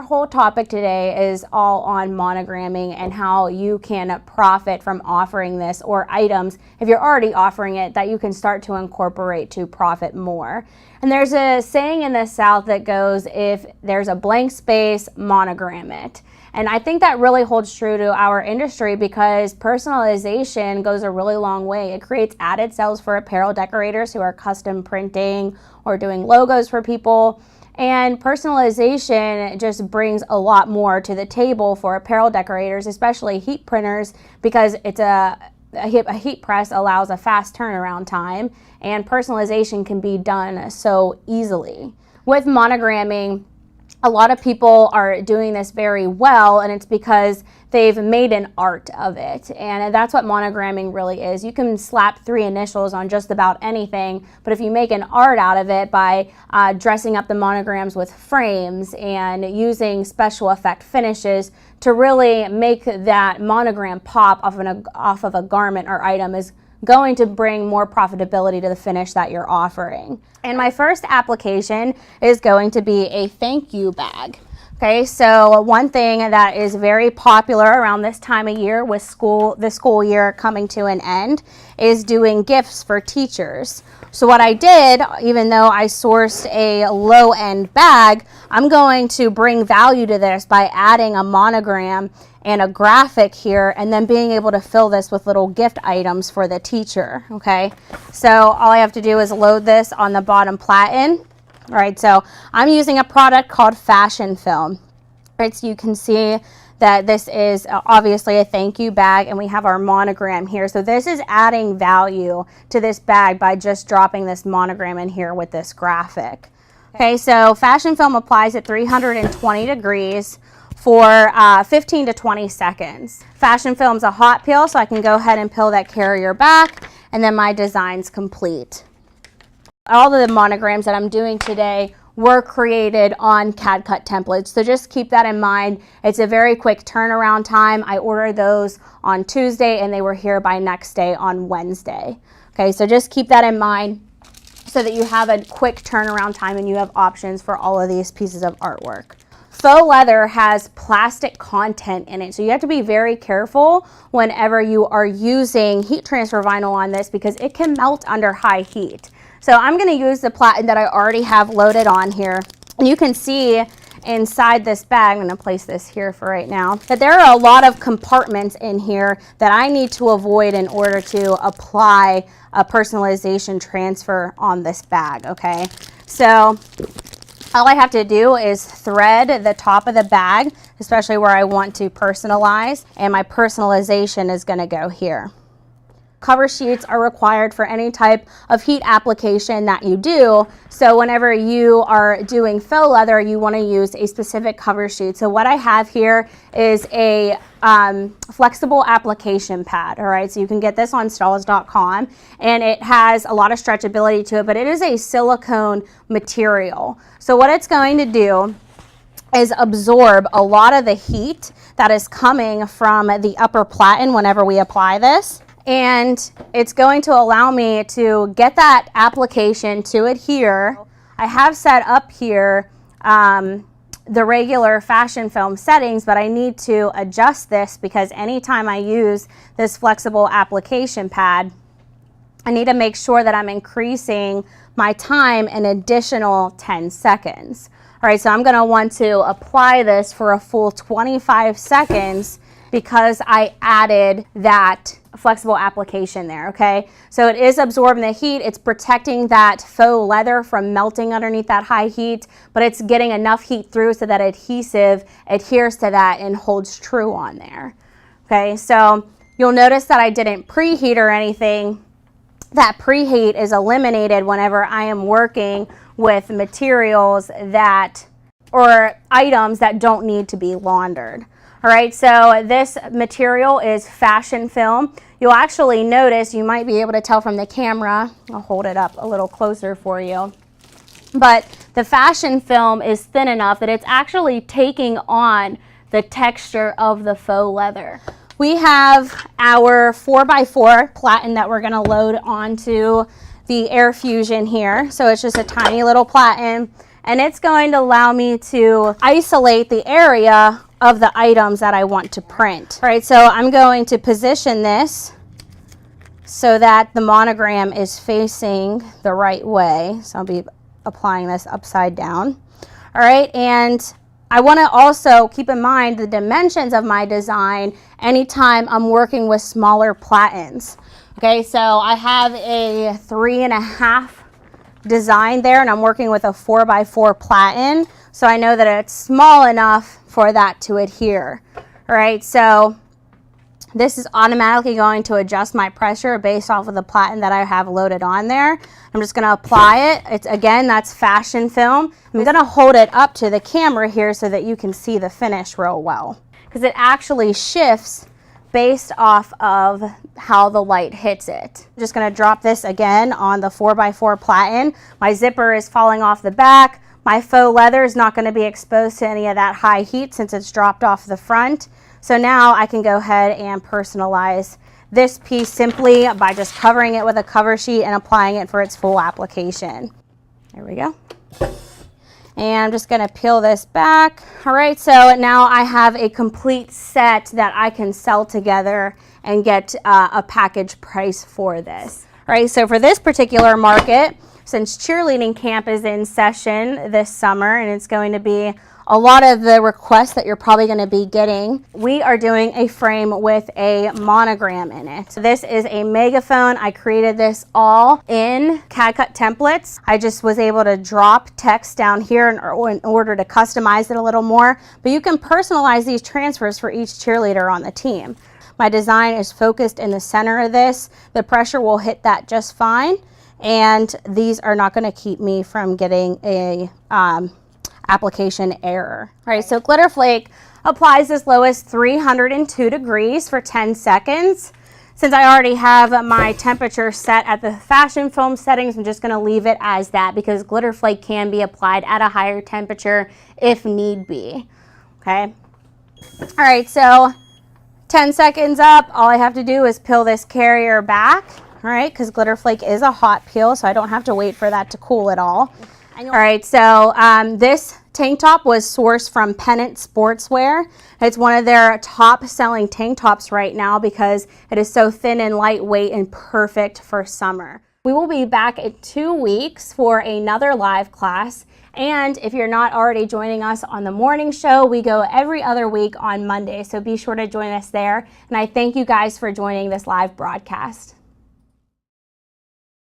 our whole topic today is all on monogramming and how you can profit from offering this, or items, if you're already offering it, that you can start to incorporate to profit more. And there's a saying in the South that goes, if there's a blank space, monogram it. And I think that really holds true to our industry, because personalization goes a really long way. It creates added sales for apparel decorators who are custom printing or doing logos for people. And personalization just brings a lot more to the table for apparel decorators, especially heat printers, because it's a heat press allows a fast turnaround time, and personalization can be done so easily. With monogramming, a lot of people are doing this very well, and it's because they've made an art of it. And that's what monogramming really is. You can slap 3 initials on just about anything, but if you make an art out of it by dressing up the monograms with frames and using special effect finishes to really make that monogram pop off of a garment or item, is going to bring more profitability to the finish that you're offering. And my first application is going to be a thank you bag. Okay, so one thing that is very popular around this time of year, with the school year coming to an end, is doing gifts for teachers. So what I did, even though I sourced a low-end bag, I'm going to bring value to this by adding a monogram and a graphic here, and then being able to fill this with little gift items for the teacher. Okay, so all I have to do is load this on the bottom platen. All right, so I'm using a product called Fashionfilm. Right, so you can see that this is obviously a thank you bag, and we have our monogram here. So this is adding value to this bag by just dropping this monogram in here with this graphic. Okay, so Fashionfilm applies at 320 degrees for 15 to 20 seconds. Fashionfilm's a hot peel, so I can go ahead and peel that carrier back, and then my design's complete. All of the monograms that I'm doing today were created on CAD-cut templates, so just keep that in mind. It's a very quick turnaround time. I ordered those on Tuesday, and they were here by next day on Wednesday. Okay, so just keep that in mind so that you have a quick turnaround time and you have options for all of these pieces of artwork. Faux leather has plastic content in it, so you have to be very careful whenever you are using heat transfer vinyl on this, because it can melt under high heat. So I'm going to use the platen that I already have loaded on here. And you can see inside this bag, I'm going to place this here for right now, that there are a lot of compartments in here that I need to avoid in order to apply a personalization transfer on this bag. Okay, so all I have to do is thread the top of the bag, especially where I want to personalize, and my personalization is going to go here. Cover sheets are required for any type of heat application that you do. So whenever you are doing faux leather, you want to use a specific cover sheet. So what I have here is a flexible application pad. All right, so you can get this on Stahls.com, and it has a lot of stretchability to it, but it is a silicone material. So what it's going to do is absorb a lot of the heat that is coming from the upper platen whenever we apply this. And it's going to allow me to get that application to adhere. I have set up here the regular Fashionfilm settings, but I need to adjust this because anytime I use this flexible application pad, I need to make sure that I'm increasing my time an additional 10 seconds. All right, so I'm going to want to apply this for a full 25 seconds because I added that flexible application there, okay? So it is absorbing the heat, it's protecting that faux leather from melting underneath that high heat, but it's getting enough heat through so that adhesive adheres to that and holds true on there. Okay, so you'll notice that I didn't preheat or anything. That preheat is eliminated whenever I am working with materials that, or items that don't need to be laundered. All right, so this material is Fashionfilm. You'll actually notice, you might be able to tell from the camera, I'll hold it up a little closer for you, but the Fashionfilm is thin enough that it's actually taking on the texture of the faux leather. We have our 4x4 platen that we're going to load onto the Air Fusion here. So it's just a tiny little platen, and it's going to allow me to isolate the area of the items that I want to print. All right, so I'm going to position this so that the monogram is facing the right way. So I'll be applying this upside down. All right, and I want to also keep in mind the dimensions of my design anytime I'm working with smaller platens. Okay, so I have a 3.5 design there, and I'm working with a 4x4 platen, so I know that it's small enough for that to adhere. All right, so this is automatically going to adjust my pressure based off of the platen that I have loaded on there. I'm just going to apply it. It's, again, that's Fashionfilm. I'm going to hold it up to the camera here so that you can see the finish real well, because it actually shifts based off of how the light hits it. I'm just going to drop this again on the 4x4 platen. My zipper is falling off the back. My faux leather is not going to be exposed to any of that high heat since it's dropped off the front. So now I can go ahead and personalize this piece simply by just covering it with a cover sheet and applying it for its full application. There we go. And I'm just going to peel this back. All right, so now I have a complete set that I can sell together and get a package price for this. All right, so for this particular market, since cheerleading camp is in session this summer and it's going to be a lot of the requests that you're probably going to be getting, we are doing a frame with a monogram in it. So this is a megaphone. I created this all in CAD-cut templates. I just was able to drop text down here in order to customize it a little more, but you can personalize these transfers for each cheerleader on the team. My design is focused in the center of this. The pressure will hit that just fine, and these are not going to keep me from getting a application error. All right, so Glitter Flake applies as low as 302 degrees for 10 seconds. Since I already have my temperature set at the Fashionfilm settings, I'm just going to leave it as that because Glitter Flake can be applied at a higher temperature if need be. Okay. All right, so 10 seconds up, all I have to do is peel this carrier back, all right, because Glitter Flake is a hot peel, so I don't have to wait for that to cool at all. All right, so this tank top was sourced from Pennant Sportswear. It's one of their top selling tank tops right now because it is so thin and lightweight and perfect for summer. We will be back in 2 weeks for another live class. And if you're not already joining us on the morning show, we go every other week on Monday. So be sure to join us there. And I thank you guys for joining this live broadcast.